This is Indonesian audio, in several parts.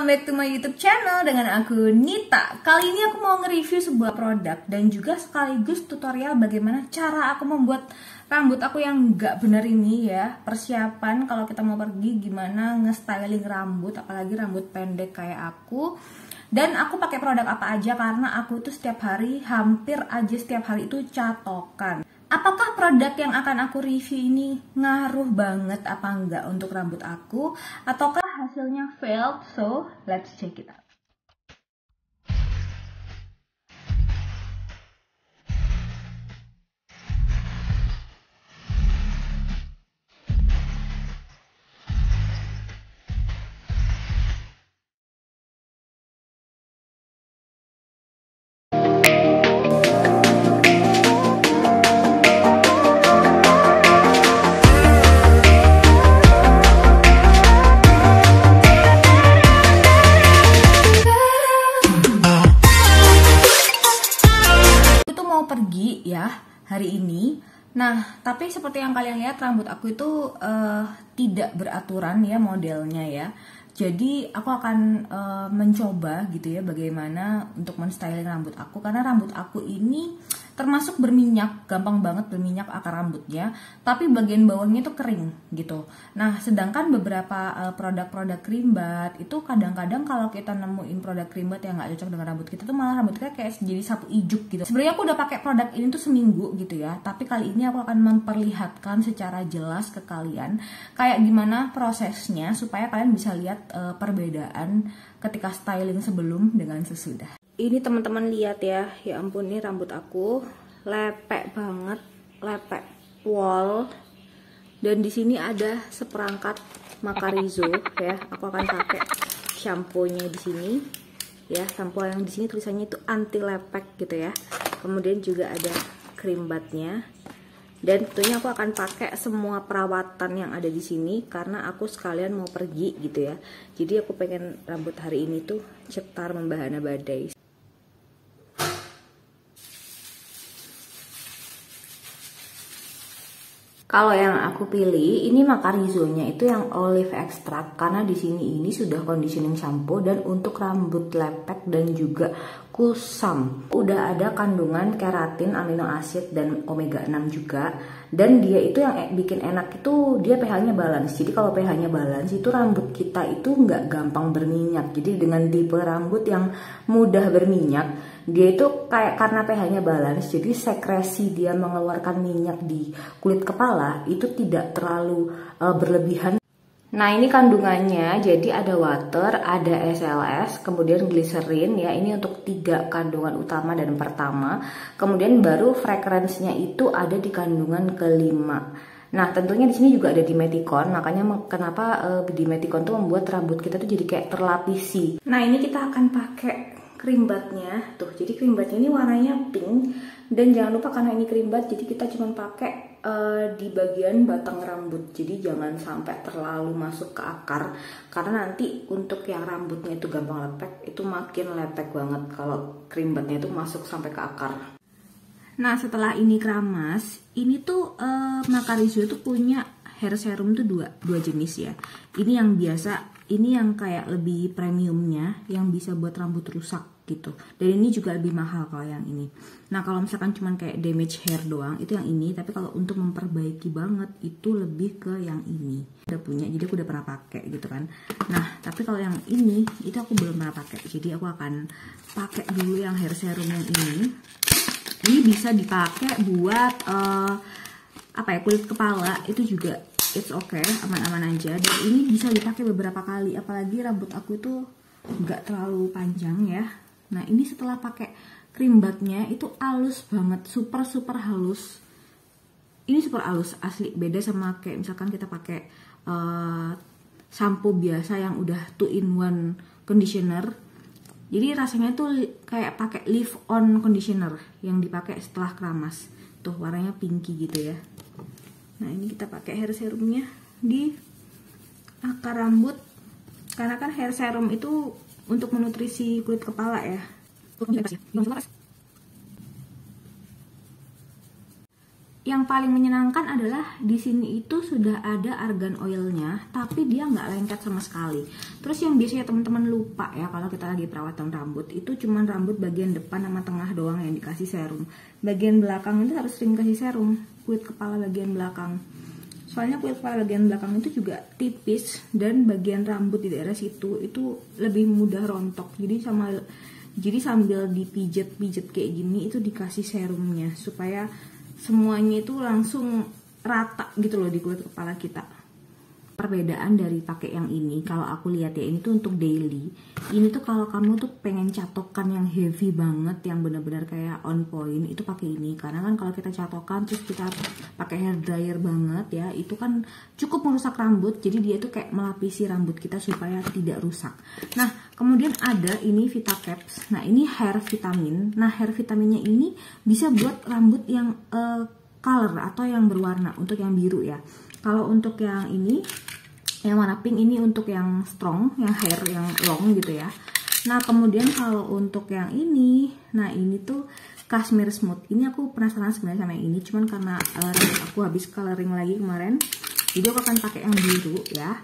back to my YouTube channel dengan aku Nita. Kali ini aku mau nge-review sebuah produk dan juga sekaligus tutorial bagaimana cara aku membuat rambut aku yang gak bener ini ya. Persiapan kalau kita mau pergi gimana nge-styling rambut, apalagi rambut pendek kayak aku. Dan aku pakai produk apa aja karena aku tuh setiap hari, hampir aja setiap hari itu catokan. Apakah produk yang akan aku review ini ngaruh banget apa enggak untuk rambut aku, ataukah hasilnya failed? So, let's check it out. Pergi ya hari ini. Nah, tapi seperti yang kalian lihat rambut aku itu tidak beraturan ya modelnya ya. Jadi aku akan mencoba gitu ya bagaimana untuk menstyling rambut aku, karena rambut aku ini termasuk berminyak, gampang banget berminyak akar rambutnya, tapi bagian bawahnya itu kering gitu. Nah, sedangkan beberapa produk-produk creambath itu kadang-kadang kalau kita nemuin produk creambath yang nggak cocok dengan rambut kita tuh malah rambut kita kayak jadi sapu ijuk gitu. Sebenarnya aku udah pakai produk ini tuh seminggu gitu ya, tapi kali ini aku akan memperlihatkan secara jelas ke kalian kayak gimana prosesnya supaya kalian bisa lihat perbedaan ketika styling sebelum dengan sesudah. Ini teman-teman lihat ya ampun, ini rambut aku lepek banget, lepek wall. Dan di sini ada seperangkat Macarizo ya. Aku akan pakai shampoo-nya di sini ya. Shampoo yang di sini tulisannya itu anti lepek gitu ya. Kemudian juga ada cream bath-nya. Dan tentunya aku akan pakai semua perawatan yang ada di sini karena aku sekalian mau pergi gitu ya. Jadi aku pengen rambut hari ini tuh cetar membahana badai. Kalau yang aku pilih ini Macarizo-nya itu yang olive extract karena di sini ini sudah conditioning shampoo dan untuk rambut lepek dan juga kusam. Udah ada kandungan keratin, amino acid dan omega 6 juga. Dan dia itu yang bikin enak itu dia pH-nya balance. Jadi kalau pH-nya balance itu rambut kita itu nggak gampang berminyak. Jadi dengan tipe rambut yang mudah berminyak, dia itu kayak karena pH-nya balance, jadi sekresi dia mengeluarkan minyak di kulit kepala itu tidak terlalu berlebihan. Nah, ini kandungannya, jadi ada water, ada SLS, kemudian glycerin ya, ini untuk 3 kandungan utama dan pertama. Kemudian baru fragrance-nya itu ada di kandungan kelima. Nah, tentunya di sini juga ada dimeticon, makanya kenapa dimeticon tuh membuat rambut kita tuh jadi kayak terlapisi. Nah, ini kita akan pakai cream bath-nya tuh. Jadi cream bath-nya ini warnanya pink, dan jangan lupa karena ini cream bath jadi kita cuma pakai di bagian batang rambut. Jadi jangan sampai terlalu masuk ke akar karena nanti untuk yang rambutnya itu gampang lepek itu makin lepek banget kalau cream bath-nya itu masuk sampai ke akar. Nah, setelah ini keramas, ini tuh Macarizo itu punya hair serum tuh dua jenis ya. Ini yang biasa, ini yang kayak lebih premiumnya, yang bisa buat rambut rusak gitu. Dan ini juga lebih mahal kalau yang ini. Nah, kalau misalkan cuman kayak damage hair doang, itu yang ini. Tapi kalau untuk memperbaiki banget, itu lebih ke yang ini. Udah punya, jadi aku udah pernah pakai gitu kan. Nah, tapi kalau yang ini, itu aku belum pernah pakai. Jadi aku akan pakai dulu yang hair serum yang ini. Ini bisa dipakai buat apa ya, kulit kepala itu juga it's okay, aman-aman aja. Dan ini bisa dipakai beberapa kali, apalagi rambut aku itu nggak terlalu panjang ya. Nah, ini setelah pakai cream bath-nya itu halus banget, super halus. Ini super halus asli, beda sama kayak misalkan kita pakai shampoo biasa yang udah 2-in-1 conditioner. Jadi rasanya tuh kayak pakai leave on conditioner yang dipakai setelah keramas. Tuh warnanya pinky gitu ya. Nah, ini kita pakai hair serumnya di akar rambut. Karena kan hair serum itu untuk menutrisi kulit kepala ya. yang paling menyenangkan adalah di sini itu sudah ada argan oilnya, tapi dia nggak lengket sama sekali. Terus yang biasanya teman-teman lupa ya kalau kita lagi perawatan rambut, itu cuman rambut bagian depan sama tengah doang yang dikasih serum. Bagian belakang itu harus sering kasih serum, kulit kepala bagian belakang. Soalnya kulit kepala bagian belakang itu juga tipis dan bagian rambut di daerah situ itu lebih mudah rontok. Jadi sambil dipijet-pijet kayak gini itu dikasih serumnya supaya semuanya itu langsung rata gitu loh di kulit kepala kita. Perbedaan dari pakai yang ini, kalau aku lihat ya, ini tuh untuk daily. Ini tuh kalau kamu tuh pengen catokan yang heavy banget, yang benar-benar kayak on point, itu pakai ini. Karena kan kalau kita catokan terus kita pakai hair dryer banget ya, itu kan cukup merusak rambut. Jadi dia tuh kayak melapisi rambut kita supaya tidak rusak. Nah, kemudian ada ini Vitacaps. Nah, ini hair vitamin. Nah, hair vitaminnya ini bisa buat rambut yang color atau yang berwarna, untuk yang biru ya. Kalau untuk yang ini, yang warna pink ini untuk yang strong, yang hair yang long gitu ya. Nah, kemudian kalau untuk yang ini, nah ini tuh Cashmere Smooth. Ini aku penasaran sebenarnya sama yang ini, cuman karena rambut aku habis coloring lagi kemarin, jadi aku akan pakai yang biru ya.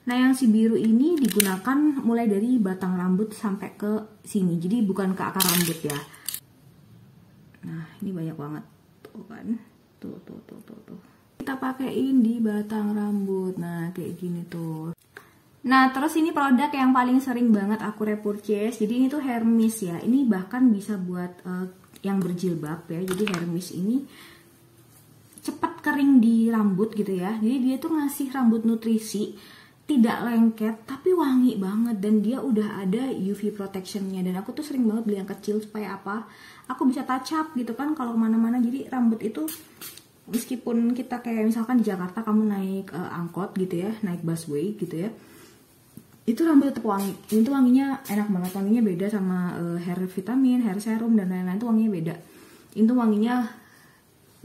Nah, yang si biru ini digunakan mulai dari batang rambut sampai ke sini, jadi bukan ke akar rambut ya. Nah, ini banyak banget tuh kan, tuh. Kita pakein di batang rambut, nah kayak gini tuh. Nah, terus ini produk yang paling sering banget aku repurchase. Jadi ini tuh hair mist ya. Ini bahkan bisa buat yang berjilbab ya. Jadi hair mist ini cepat kering di rambut gitu ya. Jadi dia tuh ngasih rambut nutrisi, tidak lengket tapi wangi banget, dan dia udah ada UV protectionnya. Dan aku tuh sering banget beli yang kecil supaya apa? Aku bisa touch up gitu kan kalau kemana-mana. Jadi rambut itu meskipun kita kayak misalkan di Jakarta kamu naik angkot gitu ya, naik busway gitu ya, itu rambut tetap wangi. Ini tuh wanginya enak banget, wanginya beda sama hair vitamin, hair serum dan lain-lain tuh wanginya beda. Ini tuh wanginya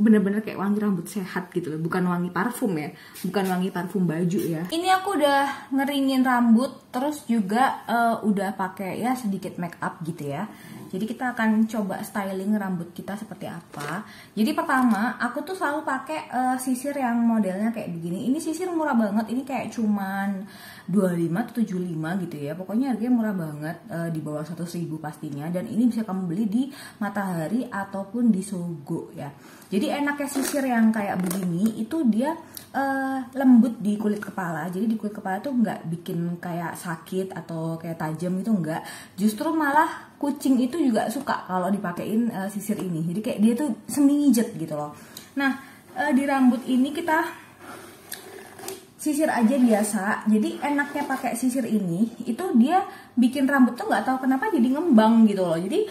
bener-bener kayak wangi rambut sehat gitu loh, bukan wangi parfum ya, bukan wangi parfum baju ya. Ini aku udah ngeringin rambut, terus juga udah pakai ya sedikit make up gitu ya. Jadi kita akan coba styling rambut kita seperti apa. Jadi pertama, aku tuh selalu pakai sisir yang modelnya kayak begini. Ini sisir murah banget, ini kayak cuman 25 atau 75 gitu ya. Pokoknya harganya murah banget, di bawah 100.000 pastinya. Dan ini bisa kamu beli di Matahari ataupun di Sogo ya. Jadi enaknya sisir yang kayak begini, itu dia lembut di kulit kepala. Jadi di kulit kepala tuh nggak bikin kayak sakit atau kayak tajam, itu enggak. Justru malah kucing itu juga suka kalau dipakein sisir ini. Jadi kayak dia tuh semi ngijet gitu loh. Nah, di rambut ini kita sisir aja biasa. Jadi enaknya pakai sisir ini, itu dia bikin rambut tuh nggak tahu kenapa jadi ngembang gitu loh. Jadi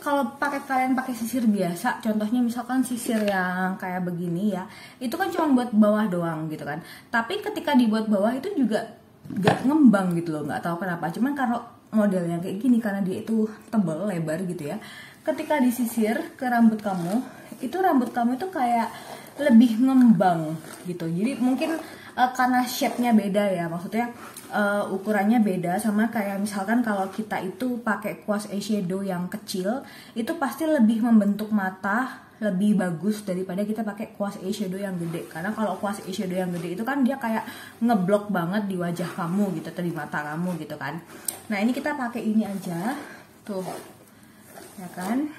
kalau kalian pakai sisir biasa, contohnya misalkan sisir yang kayak begini ya, itu kan cuma buat bawah doang gitu kan. Tapi ketika dibuat bawah itu juga nggak ngembang gitu loh, nggak tahu kenapa. Cuman kalau model yang kayak gini, karena dia itu tebal, lebar gitu ya, ketika disisir ke rambut kamu, itu rambut kamu itu kayak lebih ngembang gitu. Jadi mungkin karena shape-nya beda ya, maksudnya ukurannya beda. Sama kayak misalkan kalau kita itu pakai kuas eyeshadow yang kecil, itu pasti lebih membentuk mata lebih bagus daripada kita pakai kuas eyeshadow yang gede. Karena kalau kuas eyeshadow yang gede itu kan dia kayak ngeblok banget di wajah kamu gitu, atau di mata kamu gitu kan. Nah, ini kita pakai ini aja tuh ya kan.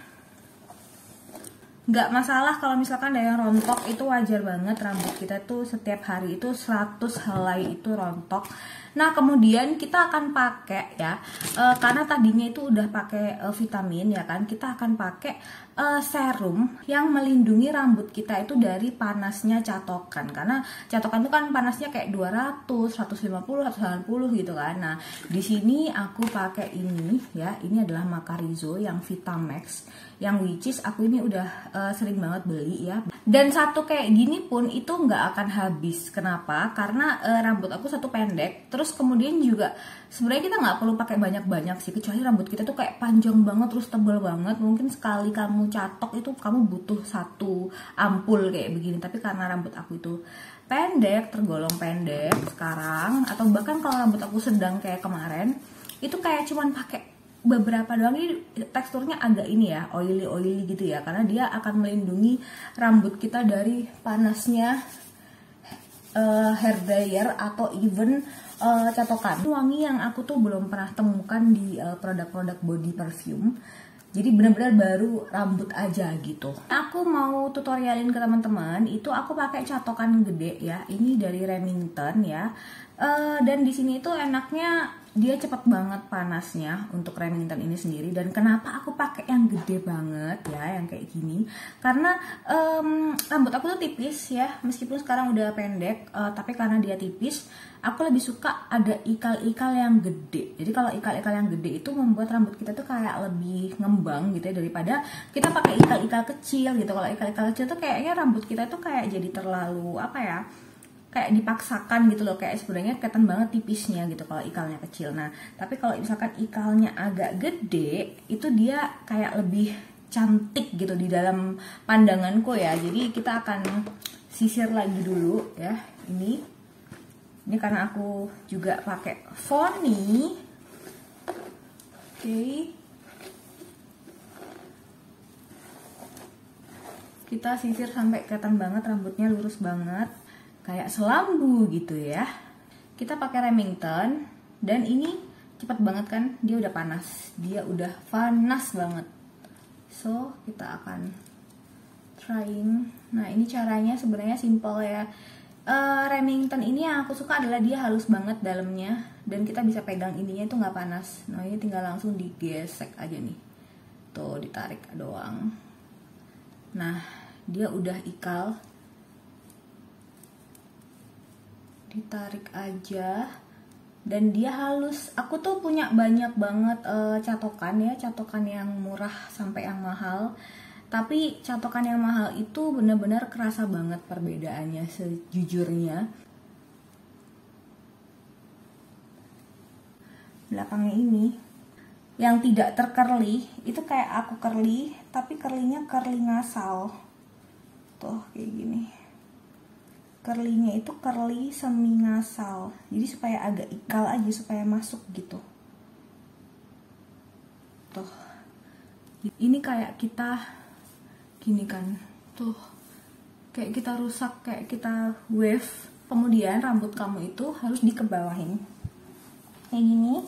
Nggak masalah kalau misalkan ada yang rontok, itu wajar banget. Rambut kita tuh setiap hari itu 100 helai itu rontok. Nah, kemudian kita akan pakai ya, karena tadinya itu udah pakai vitamin ya kan, kita akan pakai serum yang melindungi rambut kita itu dari panasnya catokan. Karena catokan itu kan panasnya kayak 200, 150, 190 gitu kan. Nah, di sini aku pakai ini ya, ini adalah Macarizo yang Vitamax, yang which is aku ini udah sering banget beli ya. Dan satu kayak gini pun itu nggak akan habis. Kenapa? Karena rambut aku satu pendek. Terus kemudian juga sebenarnya kita nggak perlu pakai banyak-banyak sih, kecuali rambut kita tuh kayak panjang banget terus tebal banget. Mungkin sekali kamu catok itu kamu butuh satu ampul kayak begini. Tapi karena rambut aku itu pendek, tergolong pendek sekarang, atau bahkan kalau rambut aku sedang kayak kemarin, itu kayak cuman pakai beberapa doang, ini teksturnya agak ini ya, oily gitu ya, karena dia akan melindungi rambut kita dari panasnya hair dryer atau even catokan. Wangi yang aku tuh belum pernah temukan di produk-produk body perfume. Jadi benar-benar baru rambut aja gitu. Aku mau tutorialin ke teman-teman, itu aku pakai catokan gede ya. Ini dari Remington ya. Dan di sini itu enaknya dia cepet banget panasnya untuk Remington ini sendiri. Dan kenapa aku pakai yang gede banget ya, yang kayak gini? Karena rambut aku tuh tipis ya, meskipun sekarang udah pendek, tapi karena dia tipis, aku lebih suka ada ikal-ikal yang gede. Jadi kalau ikal-ikal yang gede itu membuat rambut kita tuh kayak lebih ngembang gitu ya, daripada kita pakai ikal-ikal kecil gitu. Kalau ikal-ikal kecil tuh kayaknya rambut kita tuh kayak jadi terlalu apa ya, kayak dipaksakan gitu loh, kayak sebenarnya kelihatan banget tipisnya gitu kalau ikalnya kecil. Nah, tapi kalau misalkan ikalnya agak gede, itu dia kayak lebih cantik gitu di dalam pandanganku ya. Jadi kita akan sisir lagi dulu ya. Ini karena aku juga pakai Fonny. Oke. Kita sisir sampai kelihatan banget rambutnya lurus banget, kayak selambu gitu ya. Kita pakai Remington dan ini cepet banget kan, dia udah panas, banget. So kita akan trying. Nah ini caranya sebenarnya simple ya. Remington ini yang aku suka adalah dia halus banget dalamnya dan kita bisa pegang ininya itu nggak panas. Nah ini tinggal langsung digesek aja nih, tuh ditarik doang. Nah dia udah ikal, ditarik aja dan dia halus. Aku tuh punya banyak banget catokan ya, catokan yang murah sampai yang mahal. Tapi catokan yang mahal itu benar-benar kerasa banget perbedaannya sejujurnya. Belakangnya ini yang tidak tercurly, itu kayak aku curly, tapi curlynya curly ngasal. Tuh kayak gini. Curlynya itu curly semi ngasal. Jadi supaya agak ikal aja, supaya masuk gitu. Tuh. Ini kayak kita gini kan, tuh kayak kita rusak, kayak kita wave. Kemudian rambut kamu itu harus dikebawahin kayak gini,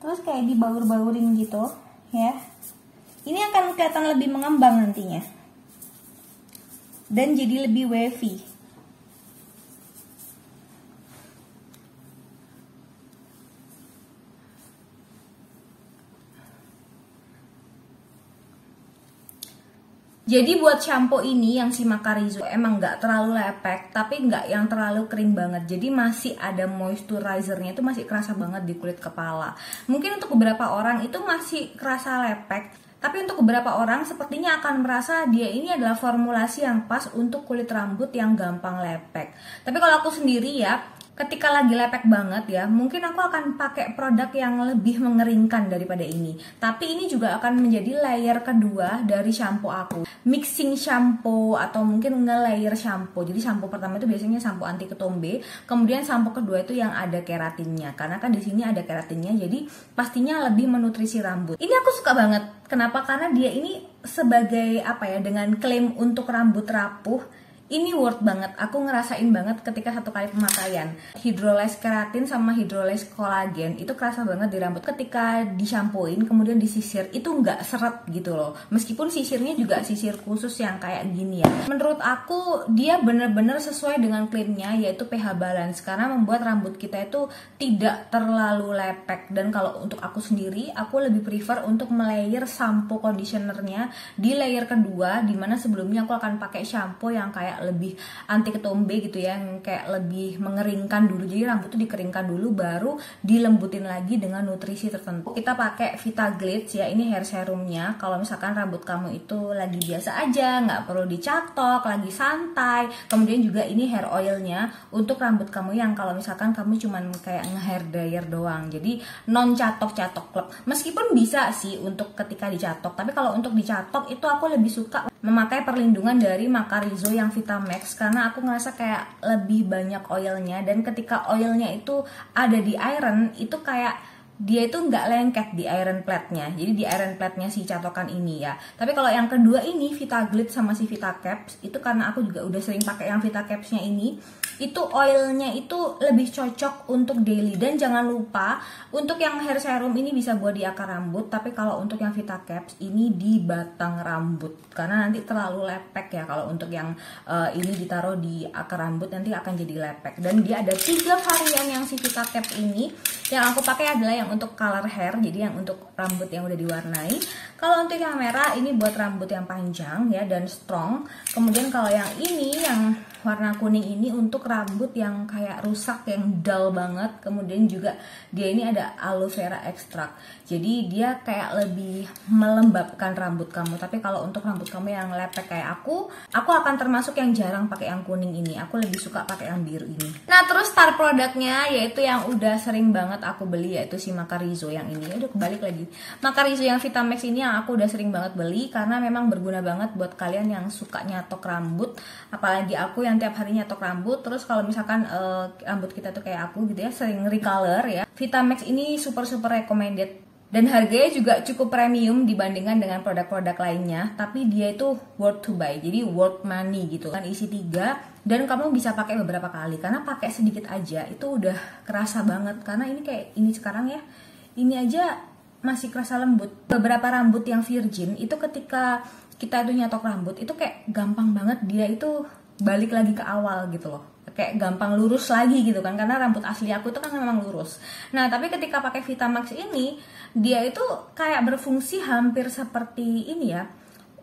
terus kayak dibaur-baurin gitu ya. Ini akan kelihatan lebih mengembang nantinya dan jadi lebih wavy. Jadi buat shampoo ini yang si Macarizo emang nggak terlalu lepek, tapi nggak yang terlalu kering banget. Jadi masih ada moisturizernya, itu masih kerasa banget di kulit kepala. Mungkin untuk beberapa orang itu masih kerasa lepek, tapi untuk beberapa orang sepertinya akan merasa dia ini adalah formulasi yang pas untuk kulit rambut yang gampang lepek. Tapi kalau aku sendiri ya, ketika lagi lepek banget ya, mungkin aku akan pakai produk yang lebih mengeringkan daripada ini. Tapi ini juga akan menjadi layer kedua dari shampoo aku. Mixing shampoo atau mungkin nge-layer shampoo. Jadi shampoo pertama itu biasanya shampoo anti ketombe, kemudian shampoo kedua itu yang ada keratinnya. Karena kan di sini ada keratinnya, jadi pastinya lebih menutrisi rambut. Ini aku suka banget. Kenapa? Karena dia ini sebagai apa ya, dengan klaim untuk rambut rapuh, ini worth banget. Aku ngerasain banget ketika satu kali pemakaian. Hydrolyze keratin sama hydrolyze kolagen itu kerasa banget di rambut. Ketika dishampooin kemudian disisir, itu nggak seret gitu loh. Meskipun sisirnya juga sisir khusus yang kayak gini ya. Menurut aku dia bener-bener sesuai dengan klaimnya, yaitu pH balance, karena membuat rambut kita itu tidak terlalu lepek. Dan kalau untuk aku sendiri, aku lebih prefer untuk melayer shampoo conditionernya di layer kedua, dimana sebelumnya aku akan pakai shampoo yang kayak lebih anti ketombe gitu ya, yang kayak lebih mengeringkan dulu. Jadi rambut tuh dikeringkan dulu baru dilembutin lagi dengan nutrisi tertentu. Kita pakai Vitaglitz ya, ini hair serumnya. Kalau misalkan rambut kamu itu lagi biasa aja, nggak perlu dicatok, lagi santai. Kemudian juga ini hair oilnya untuk rambut kamu yang kalau misalkan kamu cuman kayak nge-hair dryer doang, jadi non catok-catok klep. Meskipun bisa sih untuk ketika dicatok, tapi kalau untuk dicatok itu aku lebih suka memakai perlindungan dari Macarizo yang Vitamax, karena aku ngerasa kayak lebih banyak oilnya, dan ketika oilnya itu ada di iron itu kayak dia itu nggak lengket di iron plate-nya. Jadi di iron plate-nya si catokan ini ya. Tapi kalau yang kedua ini Vitaglide sama si Vitacaps, itu karena aku juga udah sering pakai yang Vitacaps-nya ini, itu oilnya itu lebih cocok untuk daily. Dan jangan lupa untuk yang hair serum ini bisa buat di akar rambut, tapi kalau untuk yang Vitacaps ini di batang rambut, karena nanti terlalu lepek ya. Kalau untuk yang ini ditaruh di akar rambut nanti akan jadi lepek. Dan dia ada 3 varian yang si Vitacaps ini. Yang aku pakai adalah yang untuk color hair, jadi yang untuk rambut yang udah diwarnai. Kalau untuk yang merah ini buat rambut yang panjang ya dan strong. Kemudian kalau yang ini yang warna kuning ini untuk rambut yang kayak rusak, yang dull banget. Kemudian juga dia ini ada aloe vera extract, jadi dia kayak lebih melembabkan rambut kamu. Tapi kalau untuk rambut kamu yang lepek kayak aku akan termasuk yang jarang pakai yang kuning ini. Aku lebih suka pakai yang biru ini. Nah terus star produknya yaitu yang udah sering banget aku beli, yaitu si Macarizo yang ini. Udah kebalik lagi. Macarizo yang Vitamax ini yang aku udah sering banget beli karena memang berguna banget buat kalian yang suka nyatok rambut, apalagi aku yang tiap hari nyatok rambut. Terus kalau misalkan rambut kita tuh kayak aku gitu ya, sering recolor ya, Vitamax ini super recommended. Dan harganya juga cukup premium dibandingkan dengan produk-produk lainnya, tapi dia itu worth to buy, jadi worth money gitu kan. Isi 3 dan kamu bisa pakai beberapa kali, karena pakai sedikit aja itu udah kerasa banget. Karena ini kayak ini sekarang ya, ini aja masih kerasa lembut. Beberapa rambut yang virgin itu ketika kita tuh nyatok rambut itu kayak gampang banget dia itu balik lagi ke awal gitu loh, kayak gampang lurus lagi gitu kan, karena rambut asli aku itu kan memang lurus. Nah tapi ketika pakai Vitamax ini dia itu kayak berfungsi hampir seperti ini ya,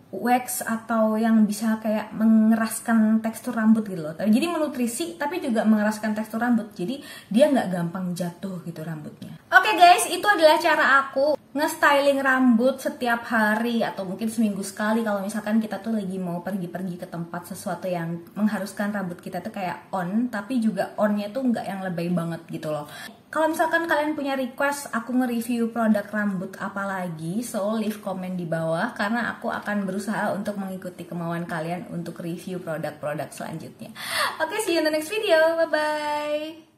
wax atau yang bisa kayak mengeraskan tekstur rambut gitu loh. Jadi menutrisi tapi juga mengeraskan tekstur rambut, jadi dia nggak gampang jatuh gitu rambutnya. Oke guys, itu adalah cara aku nge-styling rambut setiap hari atau mungkin seminggu sekali kalau misalkan kita tuh lagi mau pergi-pergi ke tempat sesuatu yang mengharuskan rambut kita tuh kayak on, tapi juga onnya tuh nggak yang lebay banget gitu loh. Kalau misalkan kalian punya request aku nge-review produk rambut apa lagi, so leave comment di bawah karena aku akan berusaha untuk mengikuti kemauan kalian untuk review produk-produk selanjutnya. Oke, see you in the next video. Bye-bye.